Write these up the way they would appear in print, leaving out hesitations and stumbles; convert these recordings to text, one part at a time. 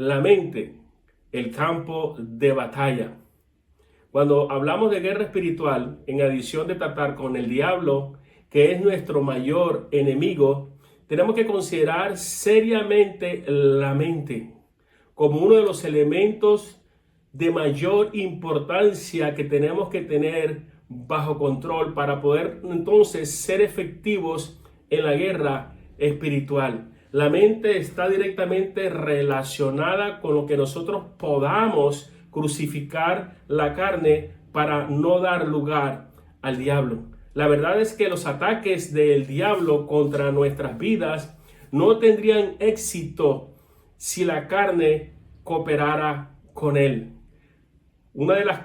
la mente, el campo de batalla. Cuando hablamos de guerra espiritual, en adición de tratar con el diablo, que es nuestro mayor enemigo, tenemos que considerar seriamente la mente como uno de los elementos de mayor importancia que tenemos que tener bajo control para poder entonces ser efectivos en la guerra espiritual. La mente está directamente relacionada con lo que nosotros podamos crucificar la carne para no dar lugar al diablo. La verdad es que los ataques del diablo contra nuestras vidas no tendrían éxito si la carne cooperara con él. Uno de los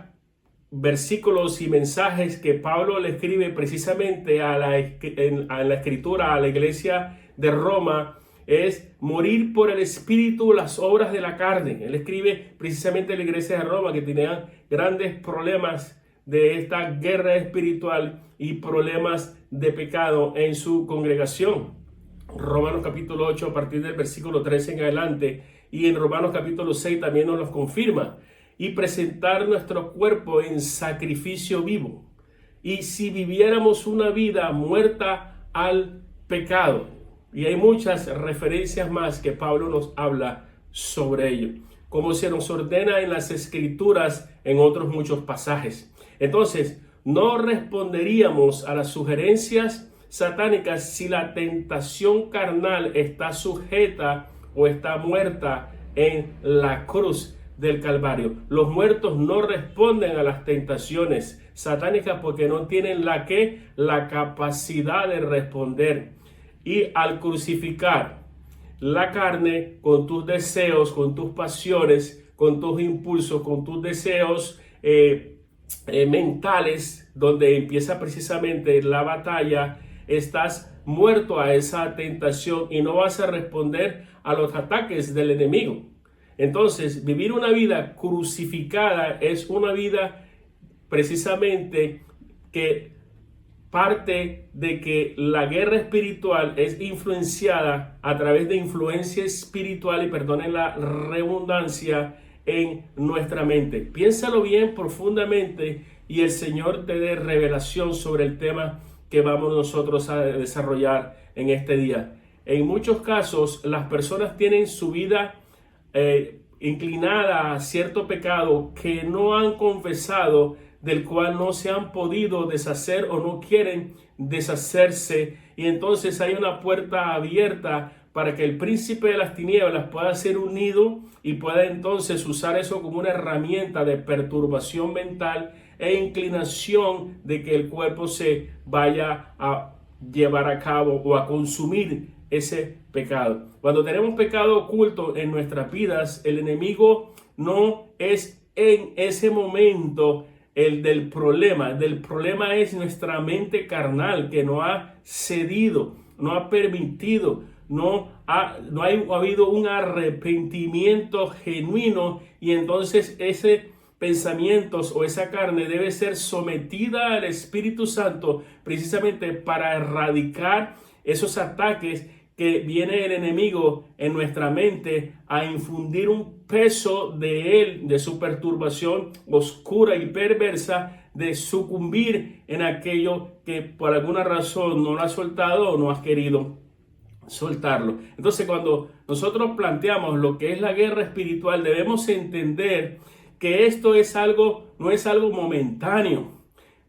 versículos y mensajes que Pablo le escribe precisamente a la escritura a la iglesia de Roma es morir por el espíritu las obras de la carne. Él escribe precisamente a la iglesia de Roma que tenía grandes problemas de esta guerra espiritual y problemas de pecado en su congregación. Romanos capítulo 8 a partir del versículo 13 en adelante y en Romanos capítulo 6 también nos los confirma. Y presentar nuestro cuerpo en sacrificio vivo. Y si viviéramos una vida muerta al pecado. Y hay muchas referencias más que Pablo nos habla sobre ello, como se nos ordena en las escrituras en otros muchos pasajes. Entonces, no responderíamos a las sugerencias satánicas si la tentación carnal está sujeta o está muerta en la cruz del Calvario. Los muertos no responden a las tentaciones satánicas porque no tienen la capacidad de responder. Y al crucificar la carne con tus deseos, con tus pasiones, con tus impulsos, con tus deseos mentales, donde empieza precisamente la batalla, estás muerto a esa tentación y no vas a responder a los ataques del enemigo. Entonces, vivir una vida crucificada es una vida precisamente que parte de que la guerra espiritual es influenciada a través de influencia espiritual, y perdonen la redundancia, en nuestra mente. Piénsalo bien profundamente y el Señor te dé revelación sobre el tema que vamos nosotros a desarrollar en este día. En muchos casos, las personas tienen su vida inclinada a cierto pecado que no han confesado, del cual no se han podido deshacer o no quieren deshacerse, y entonces hay una puerta abierta para que el príncipe de las tinieblas pueda ser unido y pueda entonces usar eso como una herramienta de perturbación mental e inclinación de que el cuerpo se vaya a llevar a cabo o a consumir ese pecado. Cuando tenemos pecado oculto en nuestras vidas, el enemigo no es en ese momento el del problema. El problema es nuestra mente carnal que no ha cedido, no ha permitido, no ha habido un arrepentimiento genuino, y entonces ese pensamientos o esa carne debe ser sometida al Espíritu Santo precisamente para erradicar esos ataques que viene el enemigo en nuestra mente a infundir un peso de él, de su perturbación oscura y perversa, de sucumbir en aquello que por alguna razón no lo has soltado o no has querido soltarlo. Entonces, cuando nosotros planteamos lo que es la guerra espiritual, debemos entender que esto no es algo momentáneo,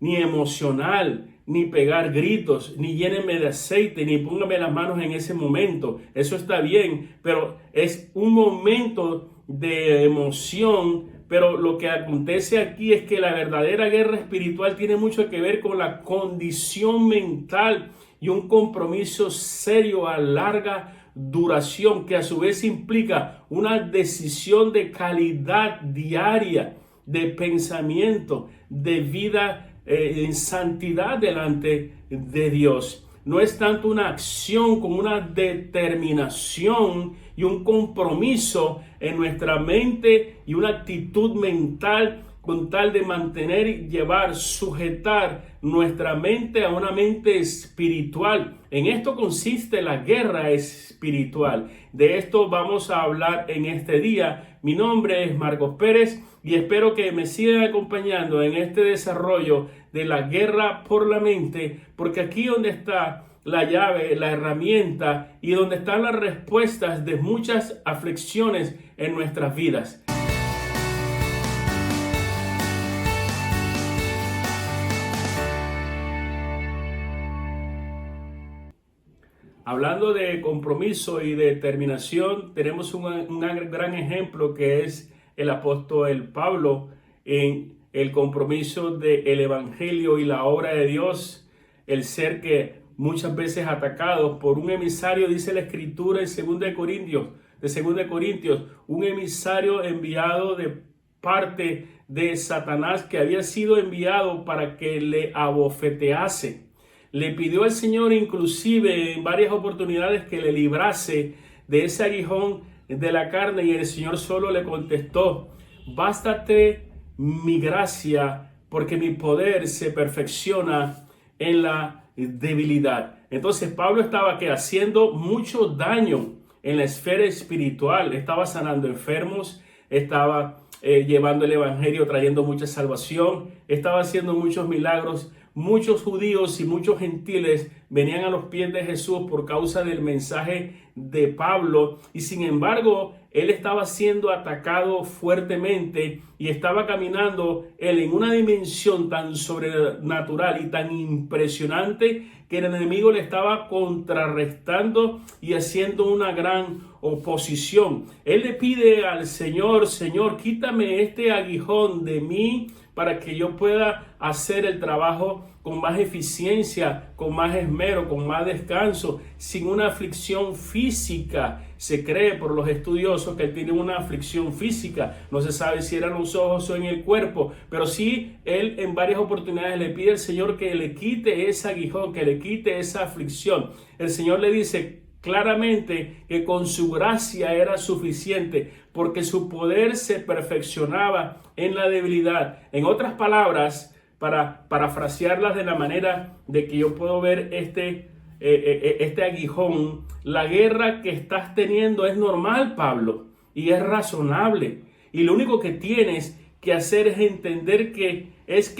ni emocional, ni pegar gritos, ni llénenme de aceite, ni póngame las manos en ese momento. Eso está bien, pero es un momento de emoción. Pero lo que acontece aquí es que la verdadera guerra espiritual tiene mucho que ver con la condición mental y un compromiso serio a larga duración, que a su vez implica una decisión de calidad diaria, de pensamiento, de vida en santidad delante de Dios. No es tanto una acción como una determinación y un compromiso en nuestra mente y una actitud mental con tal de mantener y llevar, sujetar nuestra mente a una mente espiritual. En esto consiste la guerra espiritual. De esto vamos a hablar en este día. Mi nombre es Marcos Pérez y espero que me sigan acompañando en este desarrollo de la guerra por la mente, porque aquí donde está la llave, la herramienta y donde están las respuestas de muchas aflicciones en nuestras vidas. Hablando de compromiso y de determinación, tenemos un gran ejemplo que es el apóstol Pablo en el compromiso del evangelio y la obra de Dios, el ser que muchas veces atacados por un emisario, dice la escritura en 2 Corintios, un emisario enviado de parte de Satanás que había sido enviado para que le abofetease. Le pidió al Señor inclusive en varias oportunidades que le librase de ese aguijón de la carne y el Señor solo le contestó: bástate mi gracia porque mi poder se perfecciona en la debilidad. Entonces Pablo estaba haciendo mucho daño en la esfera espiritual, estaba sanando enfermos, estaba llevando el evangelio, trayendo mucha salvación, estaba haciendo muchos milagros. Muchos judíos y muchos gentiles venían a los pies de Jesús por causa del mensaje de Pablo, y sin embargo él estaba siendo atacado fuertemente y estaba caminando él en una dimensión tan sobrenatural y tan impresionante que el enemigo le estaba contrarrestando y haciendo una gran oposición. Él le pide al Señor: Señor, quítame este aguijón de mí para que yo pueda hacer el trabajo con más eficiencia, con más esmero, con más descanso, sin una aflicción física. Se cree por los estudiosos que él tiene una aflicción física. No se sabe si eran los ojos o en el cuerpo, pero sí él en varias oportunidades le pide al Señor que le quite ese aguijón, que le quite esa aflicción. El Señor le dice claramente que con su gracia era suficiente, porque su poder se perfeccionaba en la debilidad. En otras palabras, para parafrasearlas de la manera de que yo puedo ver este aguijón, la guerra que estás teniendo es normal, Pablo, y es razonable. Y lo único que tienes que hacer es entender que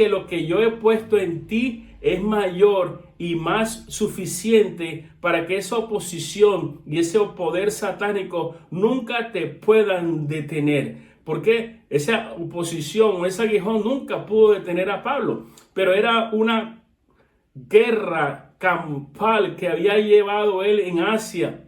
lo que yo he puesto en ti es mayor y más suficiente para que esa oposición y ese poder satánico nunca te puedan detener. Porque esa oposición o ese aguijón nunca pudo detener a Pablo, pero era una guerra campal que había llevado él en Asia,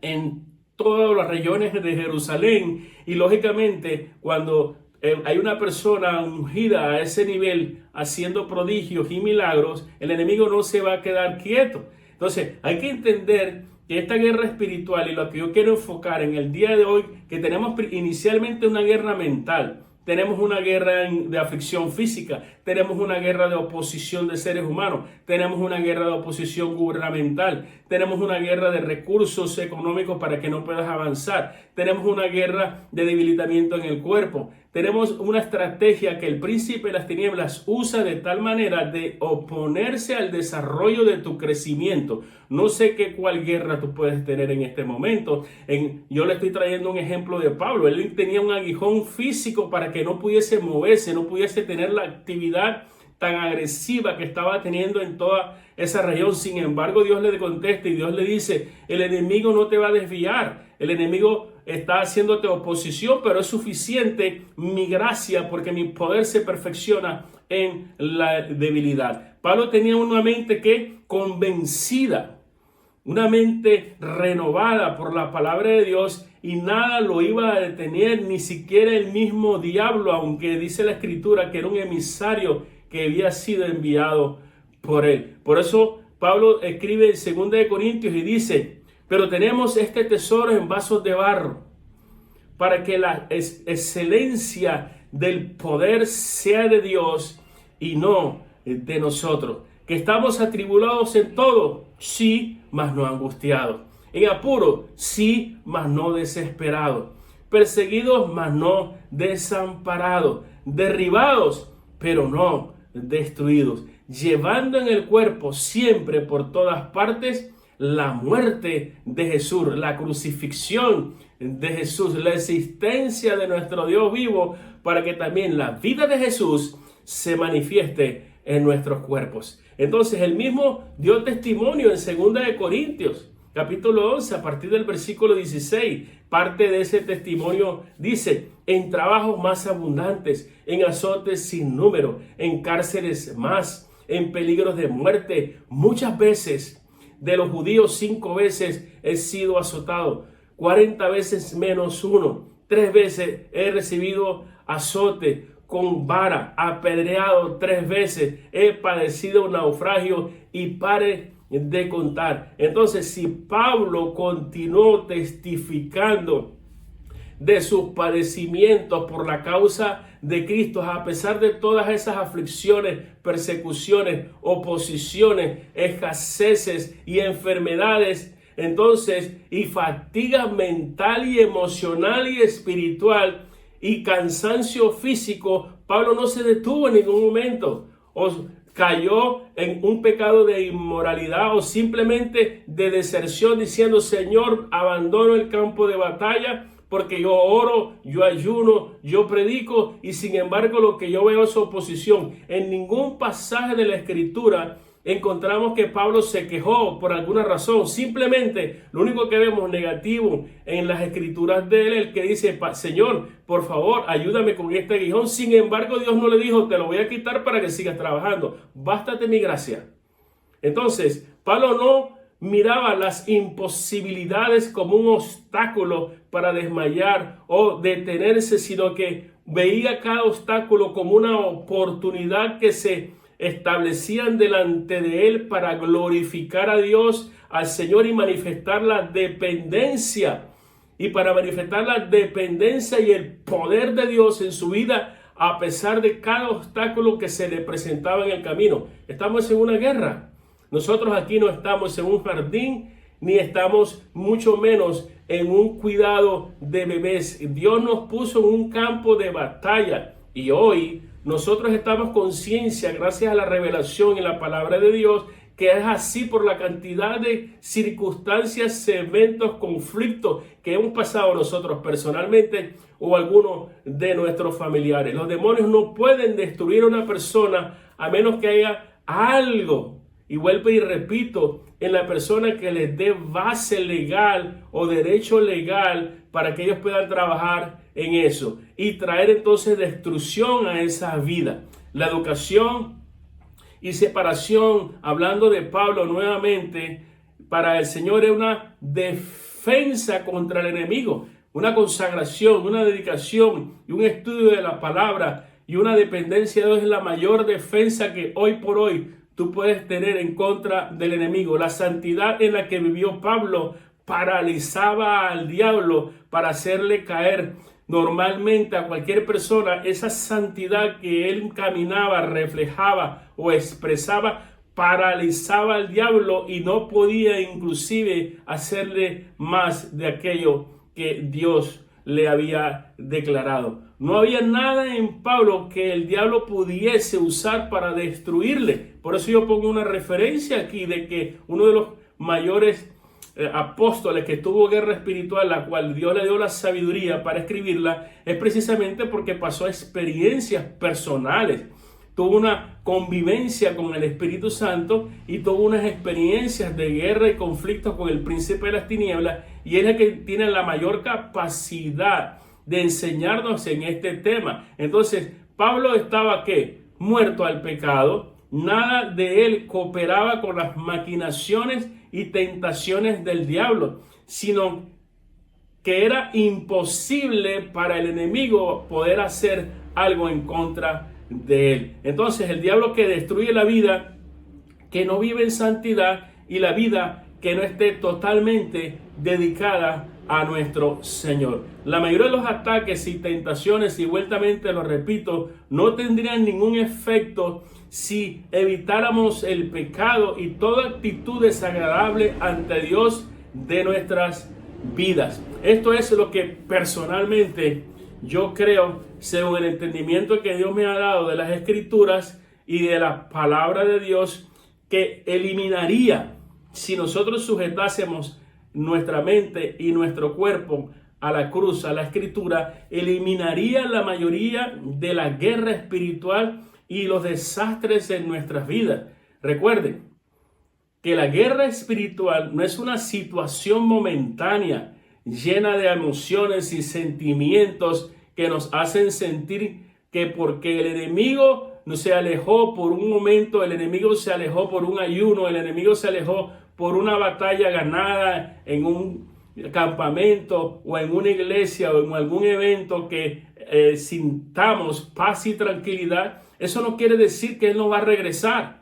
en todas las regiones de Jerusalén, y lógicamente cuando hay una persona ungida a ese nivel haciendo prodigios y milagros, el enemigo no se va a quedar quieto. Entonces hay que entender que esta guerra espiritual, y lo que yo quiero enfocar en el día de hoy, que tenemos inicialmente una guerra mental, tenemos una guerra de aflicción física, tenemos una guerra de oposición de seres humanos, tenemos una guerra de oposición gubernamental, tenemos una guerra de recursos económicos para que no puedas avanzar, tenemos una guerra de debilitamiento en el cuerpo, tenemos una estrategia que el príncipe de las tinieblas usa de tal manera de oponerse al desarrollo de tu crecimiento. No sé cuál guerra tú puedes tener en este momento. Yo le estoy trayendo un ejemplo de Pablo. Él tenía un aguijón físico para que no pudiese moverse, no pudiese tener la actividad tan agresiva que estaba teniendo en toda esa región. Sin embargo, Dios le contesta y Dios le dice: el enemigo no te va a desviar, el enemigo está haciéndote oposición, pero es suficiente mi gracia porque mi poder se perfecciona en la debilidad. Pablo tenía una mente convencida, una mente renovada por la palabra de Dios, y nada lo iba a detener, ni siquiera el mismo diablo, aunque dice la escritura que era un emisario que había sido enviado por él. Por eso Pablo escribe en 2 Corintios y dice: pero tenemos este tesoro en vasos de barro, para que la excelencia del poder sea de Dios y no de nosotros. Que estamos atribulados en todo, sí, mas no angustiados. En apuro, sí, mas no desesperados. Perseguidos, mas no desamparados. derribados, pero no destruidos, llevando en el cuerpo siempre por todas partes la muerte de Jesús, la crucifixión de Jesús, la existencia de nuestro Dios vivo, para que también la vida de Jesús se manifieste en nuestros cuerpos. Entonces el mismo dio testimonio en 2 de Corintios, capítulo 11, a partir del versículo 16. Parte de ese testimonio dice: en trabajos más abundantes, en azotes sin número, en cárceles más, en peligros de muerte, muchas veces. De los judíos 5 veces he sido azotado, 40 veces menos 1, 3 veces he recibido azote con vara, apedreado 3 veces, he padecido naufragio y pare de contar. Entonces, si Pablo continuó testificando de sus padecimientos por la causa de Cristo, a pesar de todas esas aflicciones, persecuciones, oposiciones, escaseces y enfermedades, entonces, y fatiga mental y emocional y espiritual y cansancio físico, Pablo no se detuvo en ningún momento, o cayó en un pecado de inmoralidad o simplemente de deserción, diciendo: Señor, abandono el campo de batalla porque yo oro, yo ayuno, yo predico, y sin embargo lo que yo veo es oposición. En ningún pasaje de la Escritura encontramos que Pablo se quejó por alguna razón. Simplemente lo único que vemos negativo en las Escrituras de él es el que dice: Señor, por favor, ayúdame con este aguijón. Sin embargo, Dios no le dijo: te lo voy a quitar para que sigas trabajando. Bástate mi gracia. Entonces, Pablo no miraba las imposibilidades como un obstáculo para desmayar o detenerse, sino que veía cada obstáculo como una oportunidad que se establecían delante de él para glorificar a Dios, al Señor, y manifestar la dependencia. Y para manifestar la dependencia y el poder de Dios en su vida, a pesar de cada obstáculo que se le presentaba en el camino. Estamos en una guerra. Nosotros aquí no estamos en un jardín, ni estamos mucho menos en un cuidado de bebés. Dios nos puso en un campo de batalla, y hoy nosotros estamos conciencia, gracias a la revelación y la palabra de Dios, que es así por la cantidad de circunstancias, eventos, conflictos que hemos pasado nosotros personalmente o algunos de nuestros familiares. Los demonios no pueden destruir a una persona a menos que haya algo, y vuelvo y repito, en la persona que les dé base legal o derecho legal para que ellos puedan trabajar en eso y traer entonces destrucción a esa vida. La educación y separación, hablando de Pablo nuevamente, para el Señor es una defensa contra el enemigo, una consagración, una dedicación y un estudio de la palabra y una dependencia de Dios es la mayor defensa que hoy por hoy tú puedes tener en contra del enemigo. La santidad en la que vivió Pablo paralizaba al diablo para hacerle caer. Normalmente a cualquier persona, esa santidad que él caminaba, reflejaba o expresaba, paralizaba al diablo y no podía inclusive hacerle más de aquello que Dios le había declarado. No había nada en Pablo que el diablo pudiese usar para destruirle. Por eso yo pongo una referencia aquí de que uno de los mayores apóstoles que tuvo guerra espiritual, la cual Dios le dio la sabiduría para escribirla, es precisamente porque pasó experiencias personales. Tuvo una convivencia con el Espíritu Santo y tuvo unas experiencias de guerra y conflictos con el príncipe de las tinieblas, y es el que tiene la mayor capacidad de enseñarnos en este tema. Entonces, Pablo estaba ¿qué? Muerto al pecado. Nada de él cooperaba con las maquinaciones y tentaciones del diablo, sino que era imposible para el enemigo poder hacer algo en contra de él. Entonces, el diablo que destruye la vida que no vive en santidad y la vida que no esté totalmente dedicada a nuestro Señor. La mayoría de los ataques y tentaciones, y vueltamente lo repito, no tendrían ningún efecto si evitáramos el pecado y toda actitud desagradable ante Dios de nuestras vidas. Esto es lo que personalmente yo creo, según el entendimiento que Dios me ha dado de las Escrituras y de la palabra de Dios, que eliminaría, si nosotros sujetásemos nuestra mente y nuestro cuerpo a la cruz, a la Escritura, eliminaría la mayoría de la guerra espiritual y los desastres en nuestras vidas. Recuerden que la guerra espiritual no es una situación momentánea llena de emociones y sentimientos que nos hacen sentir que porque el enemigo no se alejó por un momento, el enemigo se alejó por un ayuno, el enemigo se alejó por una batalla ganada en un campamento o en una iglesia o en algún evento que sintamos paz y tranquilidad. Eso no quiere decir que Él no va a regresar,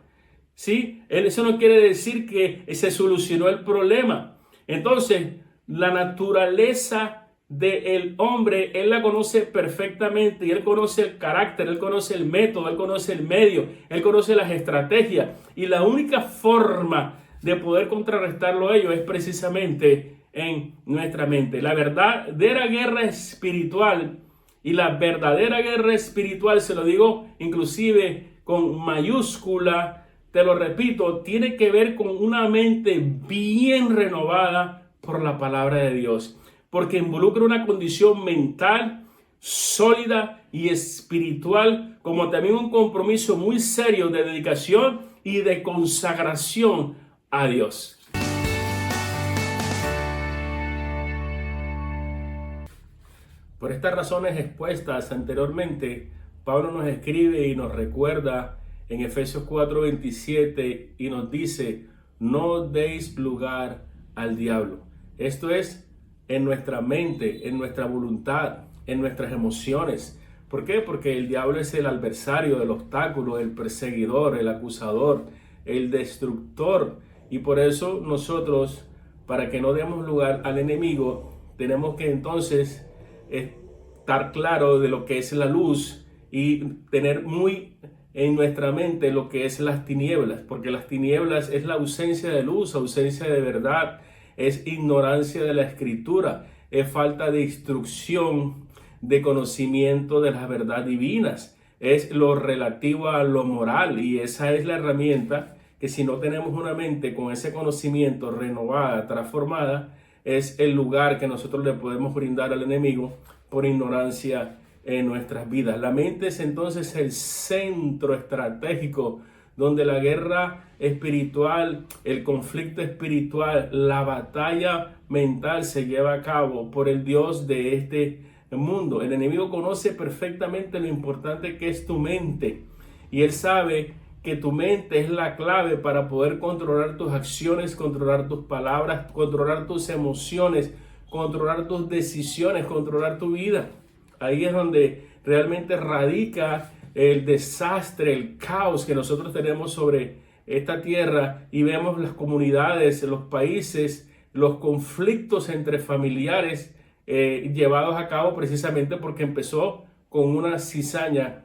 ¿sí? Eso no quiere decir que se solucionó el problema. Entonces, la naturaleza del hombre, Él la conoce perfectamente y Él conoce el carácter, Él conoce el método, Él conoce el medio, Él conoce las estrategias. Y la única forma de poder contrarrestarlo a ello es precisamente en nuestra mente. La verdadera guerra espiritual y la verdadera guerra espiritual, se lo digo inclusive con mayúscula, te lo repito, tiene que ver con una mente bien renovada por la palabra de Dios, porque involucra una condición mental sólida y espiritual, como también un compromiso muy serio de dedicación y de consagración a Dios. Por estas razones expuestas anteriormente, Pablo nos escribe y nos recuerda en Efesios 4:27 y nos dice: no deis lugar al diablo. Esto es en nuestra mente, en nuestra voluntad, en nuestras emociones. ¿Por qué? Porque el diablo es el adversario, el obstáculo, el perseguidor, el acusador, el destructor. Y por eso nosotros, para que no demos lugar al enemigo, tenemos que entonces estar claro de lo que es la luz y tener muy en nuestra mente lo que es las tinieblas, porque las tinieblas es la ausencia de luz, ausencia de verdad, es ignorancia de la Escritura, es falta de instrucción, de conocimiento de las verdades divinas, es lo relativo a lo moral, y esa es la herramienta que, si no tenemos una mente con ese conocimiento renovada, transformada, es el lugar que nosotros le podemos brindar al enemigo por ignorancia en nuestras vidas. La mente es entonces el centro estratégico donde la guerra espiritual, el conflicto espiritual, la batalla mental se lleva a cabo por el Dios de este mundo. El enemigo conoce perfectamente lo importante que es tu mente, y él sabe que tu mente es la clave para poder controlar tus acciones, controlar tus palabras, controlar tus emociones, controlar tus decisiones, controlar tu vida. Ahí es donde realmente radica el desastre, el caos que nosotros tenemos sobre esta tierra, y vemos las comunidades, los países, los conflictos entre familiares llevados a cabo precisamente porque empezó con una cizaña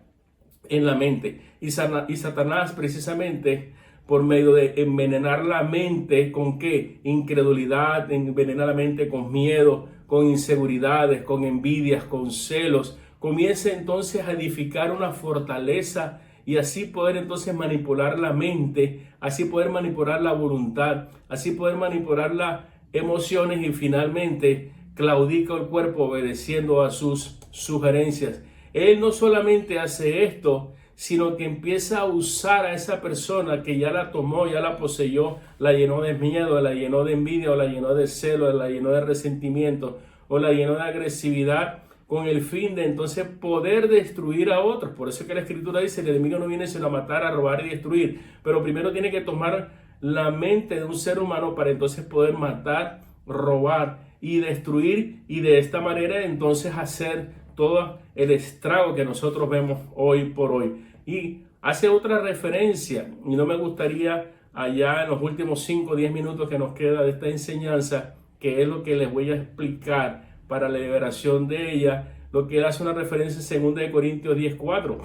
en la mente. Y Satanás precisamente, por medio de envenenar la mente con ¿qué? Incredulidad, envenenar la mente con miedo, con inseguridades, con envidias, con celos, comienza entonces a edificar una fortaleza, y así poder entonces manipular la mente, así poder manipular la voluntad, así poder manipular las emociones, y finalmente claudica el cuerpo obedeciendo a sus sugerencias. Él no solamente hace esto, sino que empieza a usar a esa persona que ya la tomó, ya la poseyó, la llenó de miedo, la llenó de envidia, o la llenó de celo, la llenó de resentimiento, o la llenó de agresividad, con el fin de entonces poder destruir a otros. Por eso es que la Escritura dice: el enemigo no viene sino a matar, a robar y destruir. Pero primero tiene que tomar la mente de un ser humano para entonces poder matar, robar y destruir, y de esta manera entonces hacer todo el estrago que nosotros vemos hoy por hoy. Y hace otra referencia, y no me gustaría allá en los últimos 5 o 10 minutos que nos queda de esta enseñanza, que es lo que les voy a explicar para la liberación de ella, lo que él hace una referencia en 2 Corintios 10:4.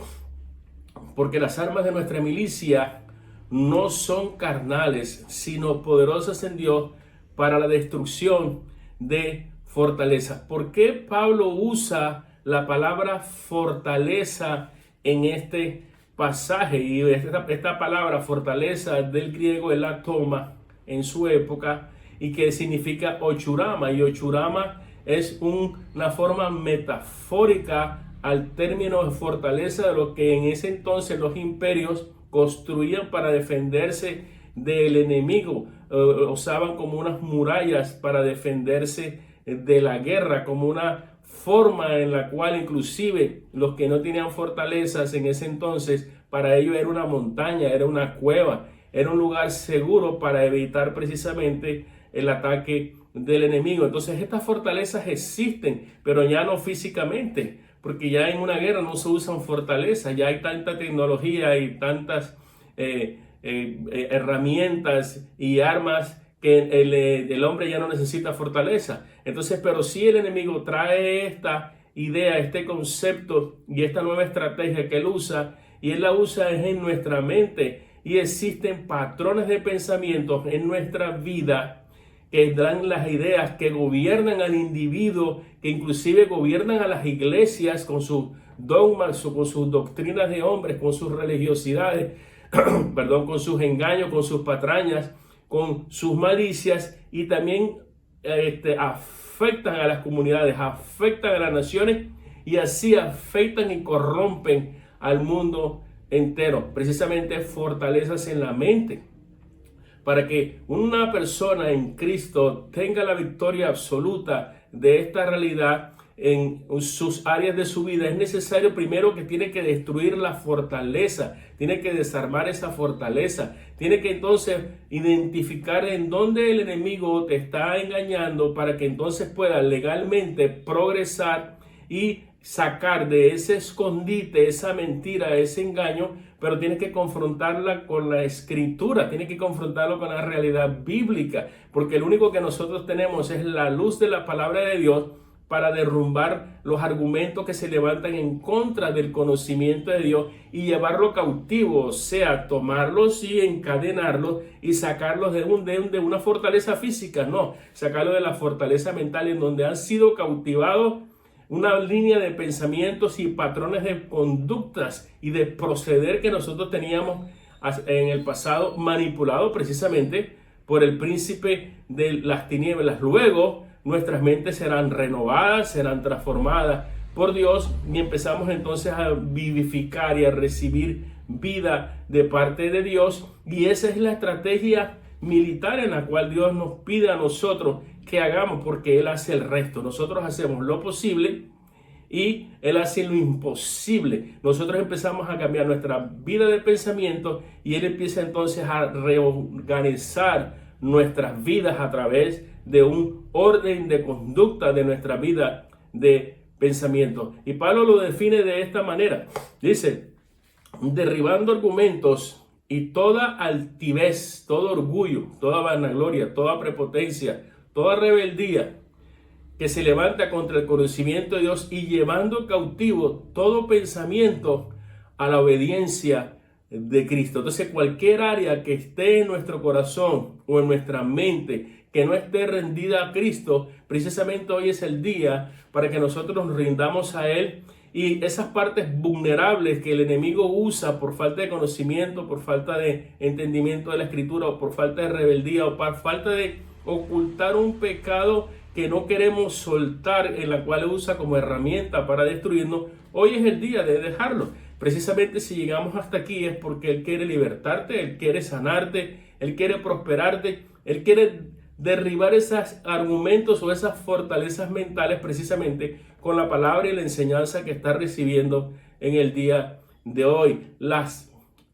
Porque las armas de nuestra milicia no son carnales, sino poderosas en Dios para la destrucción de fortalezas. ¿Por qué Pablo usa la palabra fortaleza en este pasaje. Y esta palabra fortaleza del griego es la toma en su época y que significa ochurama. Y ochurama es una forma metafórica al término de fortaleza de lo que en ese entonces los imperios construían para defenderse del enemigo. Usaban como unas murallas para defenderse de la guerra, como una forma en la cual inclusive los que no tenían fortalezas en ese entonces, para ellos era una montaña, era una cueva, era un lugar seguro para evitar precisamente el ataque del enemigo. Entonces estas fortalezas existen, pero ya no físicamente, porque ya en una guerra no se usan fortalezas, ya hay tanta tecnología y tantas herramientas y armas que el hombre ya no necesita fortaleza. Entonces, pero si el enemigo trae esta idea, este concepto y esta nueva estrategia que él usa, y él la usa en nuestra mente, y existen patrones de pensamientos en nuestra vida que dan las ideas que gobiernan al individuo, que inclusive gobiernan a las iglesias con sus dogmas o con sus doctrinas de hombres, con sus religiosidades, perdón, con sus engaños, con sus patrañas, con sus malicias, y también afectan a las comunidades, afectan a las naciones, y así afectan y corrompen al mundo entero. Precisamente fortalezas en la mente. Para que una persona en Cristo tenga la victoria absoluta de esta realidad en sus áreas de su vida, es necesario primero que tiene que destruir la fortaleza, tiene que desarmar esa fortaleza, tiene que entonces identificar en dónde el enemigo te está engañando para que entonces pueda legalmente progresar y sacar de ese escondite, esa mentira, ese engaño, pero tienes que confrontarla con la escritura, tienes que confrontarlo con la realidad bíblica, porque el único que nosotros tenemos es la luz de la palabra de Dios para derrumbar los argumentos que se levantan en contra del conocimiento de Dios y llevarlo cautivo, o sea, tomarlos y encadenarlos y sacarlos de una fortaleza física, no, sacarlos de la fortaleza mental en donde han sido cautivados una línea de pensamientos y patrones de conductas y de proceder que nosotros teníamos en el pasado, manipulado precisamente por el príncipe de las tinieblas. Luego nuestras mentes serán renovadas, serán transformadas por Dios y empezamos entonces a vivificar y a recibir vida de parte de Dios, y esa es la estrategia militar en la cual Dios nos pide a nosotros que hagamos, porque Él hace el resto. Nosotros hacemos lo posible y Él hace lo imposible. Nosotros empezamos a cambiar nuestra vida de pensamiento y Él empieza entonces a reorganizar nuestras vidas a través de un orden de conducta de nuestra vida de pensamiento. Y Pablo lo define de esta manera. Dice, derribando argumentos y toda altivez, todo orgullo, toda vanagloria, toda prepotencia, toda rebeldía que se levanta contra el conocimiento de Dios, y llevando cautivo todo pensamiento a la obediencia de Cristo. Entonces, cualquier área que esté en nuestro corazón o en nuestra mente que no esté rendida a Cristo, precisamente hoy es el día para que nosotros nos rindamos a Él. Y esas partes vulnerables que el enemigo usa por falta de conocimiento, por falta de entendimiento de la Escritura, o por falta de rebeldía, o por falta de ocultar un pecado que no queremos soltar, en la cual usa como herramienta para destruirnos, hoy es el día de dejarlo. Precisamente si llegamos hasta aquí es porque Él quiere libertarte, Él quiere sanarte, Él quiere prosperarte, Él quiere derribar esos argumentos o esas fortalezas mentales precisamente con la palabra y la enseñanza que está recibiendo en el día de hoy. Los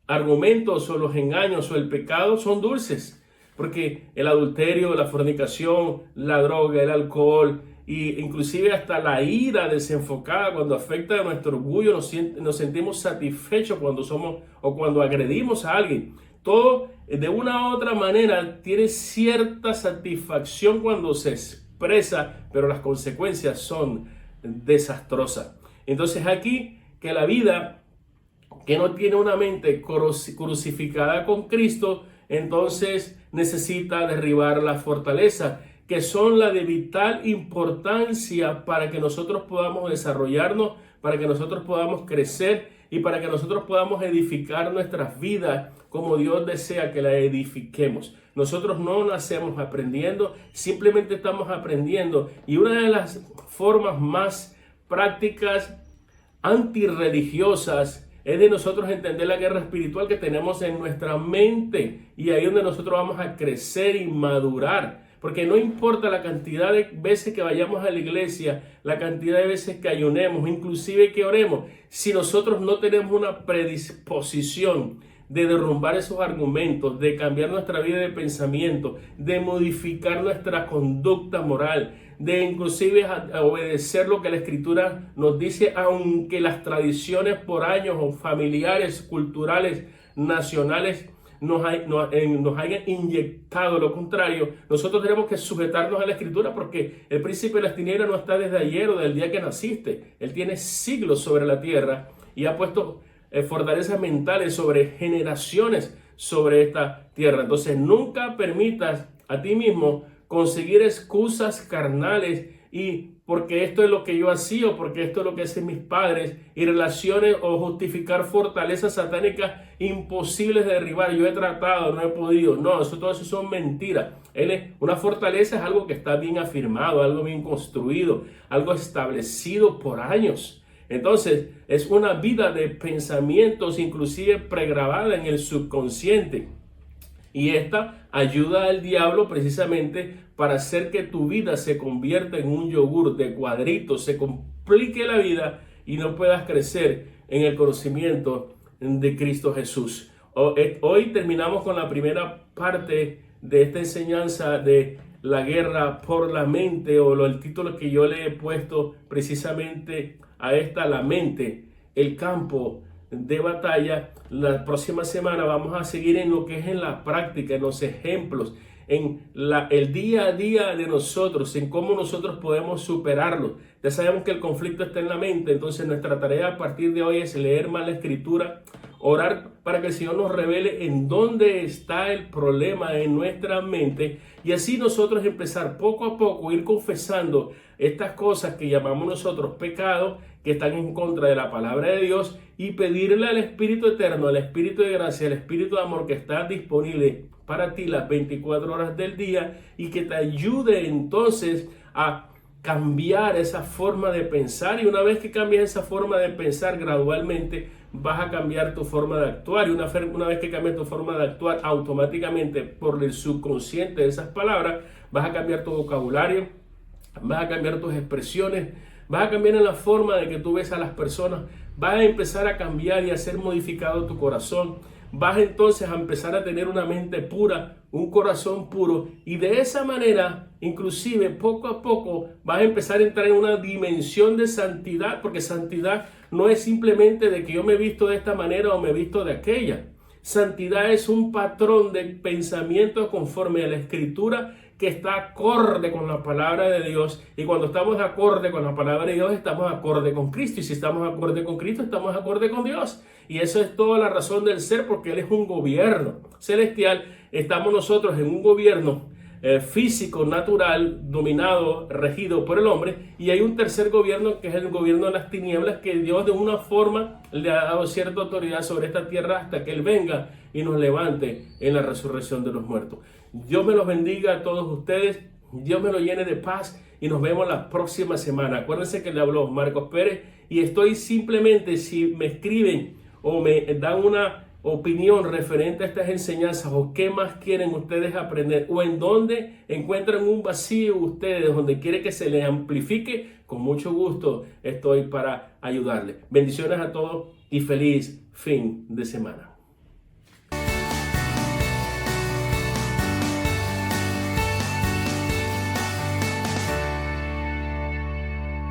argumentos o los engaños o el pecado son dulces, porque el adulterio, la fornicación, la droga, el alcohol e inclusive hasta la ira desenfocada, cuando afecta a nuestro orgullo, nos sentimos satisfechos cuando somos o cuando agredimos a alguien. Todo de una u otra manera tiene cierta satisfacción cuando se expresa, pero las consecuencias son desastrosas. Entonces aquí que la vida que no tiene una mente crucificada con Cristo, entonces necesita derribar la fortaleza que son la de vital importancia para que nosotros podamos desarrollarnos, para que nosotros podamos crecer y para que nosotros podamos edificar nuestras vidas como Dios desea que la edifiquemos. Nosotros no nacemos aprendiendo, simplemente estamos aprendiendo. Y una de las formas más prácticas antirreligiosas es de nosotros entender la guerra espiritual que tenemos en nuestra mente. Y ahí es donde nosotros vamos a crecer y madurar. Porque no importa la cantidad de veces que vayamos a la iglesia, la cantidad de veces que ayunemos, inclusive que oremos, si nosotros no tenemos una predisposición de derrumbar esos argumentos, de cambiar nuestra vida de pensamiento, de modificar nuestra conducta moral, de inclusive obedecer lo que la Escritura nos dice, aunque las tradiciones por años o familiares, culturales, nacionales, nos hayan inyectado lo contrario. Nosotros tenemos que sujetarnos a la Escritura, porque el príncipe de las tinieblas no está desde ayer o del día que naciste. Él tiene siglos sobre la tierra y ha puesto fortalezas mentales sobre generaciones sobre esta tierra. Entonces nunca permitas a ti mismo conseguir excusas carnales y porque esto es lo que yo hacía o porque esto es lo que hacen mis padres, y relaciones o justificar fortalezas satánicas imposibles de derribar. Yo he tratado, no he podido. No, todo eso son mentiras. Una fortaleza es algo que está bien afirmado, algo bien construido, algo establecido por años. Entonces es una vida de pensamientos inclusive pregrabada en el subconsciente. Y esta ayuda al diablo precisamente para hacer que tu vida se convierta en un yogur de cuadritos, se complique la vida y no puedas crecer en el conocimiento de Cristo Jesús. Hoy terminamos con la primera parte de esta enseñanza de la guerra por la mente, o el título que yo le he puesto precisamente a esta, la mente, el campo de batalla. La próxima semana vamos a seguir en lo que es en la práctica, en los ejemplos, en el día a día de nosotros, en cómo nosotros podemos superarlo. Ya sabemos que el conflicto está en la mente, entonces nuestra tarea a partir de hoy es leer más la Escritura, orar para que el Señor nos revele en dónde está el problema en nuestra mente, y así nosotros empezar poco a poco, ir confesando estas cosas que llamamos nosotros pecados, que están en contra de la palabra de Dios, y pedirle al Espíritu Eterno, al Espíritu de gracia, al Espíritu de amor que está disponible para ti las 24 horas del día, y que te ayude entonces a cambiar esa forma de pensar. Y una vez que cambias esa forma de pensar, gradualmente vas a cambiar tu forma de actuar, y una vez que cambias tu forma de actuar, automáticamente por el subconsciente de esas palabras vas a cambiar tu vocabulario, vas a cambiar tus expresiones, vas a cambiar en la forma de que tú ves a las personas, vas a empezar a cambiar y a ser modificado tu corazón. Vas entonces a empezar a tener una mente pura, un corazón puro, y de esa manera, inclusive poco a poco, vas a empezar a entrar en una dimensión de santidad, porque santidad no es simplemente de que yo me he visto de esta manera o me he visto de aquella. Santidad es un patrón de pensamiento conforme a la Escritura, que está acorde con la palabra de Dios, y cuando estamos acorde con la palabra de Dios, estamos acorde con Cristo, y si estamos acorde con Cristo, estamos acorde con Dios, y eso es toda la razón del ser, porque Él es un gobierno celestial. Estamos nosotros en un gobierno físico, natural, dominado, regido por el hombre, y hay un tercer gobierno que es el gobierno de las tinieblas, que Dios de una forma le ha dado cierta autoridad sobre esta tierra hasta que Él venga y nos levante en la resurrección de los muertos. Dios me los bendiga a todos ustedes, Dios me los llene de paz, y nos vemos la próxima semana. Acuérdense que le habló Marcos Pérez, y estoy simplemente, si me escriben o me dan una opinión referente a estas enseñanzas, o qué más quieren ustedes aprender, o en dónde encuentran un vacío ustedes, donde quiere que se les amplifique, con mucho gusto estoy para ayudarles. Bendiciones a todos y feliz fin de semana.